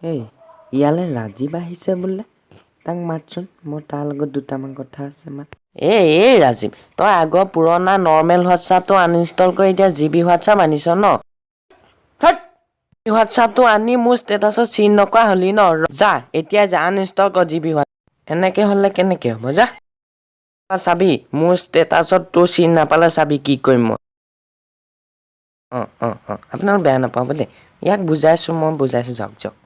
এই ইয়ালে ৰাজীৱ আহিছে বোলে তাক মাতচোন মোৰ তাৰ লগত দুটামান কথা আছে মাত এই ৰাজীৱ তই আগৰ পুৰণা নৰ্মেল হোৱাটছআপটো আনইনষ্টল কৰি এতিয়া জিবি হোৱাটছআপ আনিছ ন হোৱাটছআপটো আনি মোৰ ষ্টেটাছত চিন নকৰা হ'লি ন যা এতিয়া যা আনইনষ্টল কৰ জিবি হোৱাটছআপ এনেকে হ'লে কেনেকে হ'ব যা চাবি মোৰ ষ্টেটাছত তোৰ চিন নাপালে চাবি কি কৰিম মই আপোনালোক বেয়া নাপাব দেই ইয়াক বুজাইছোঁ মই বুজাইছোঁ যাওক যাওক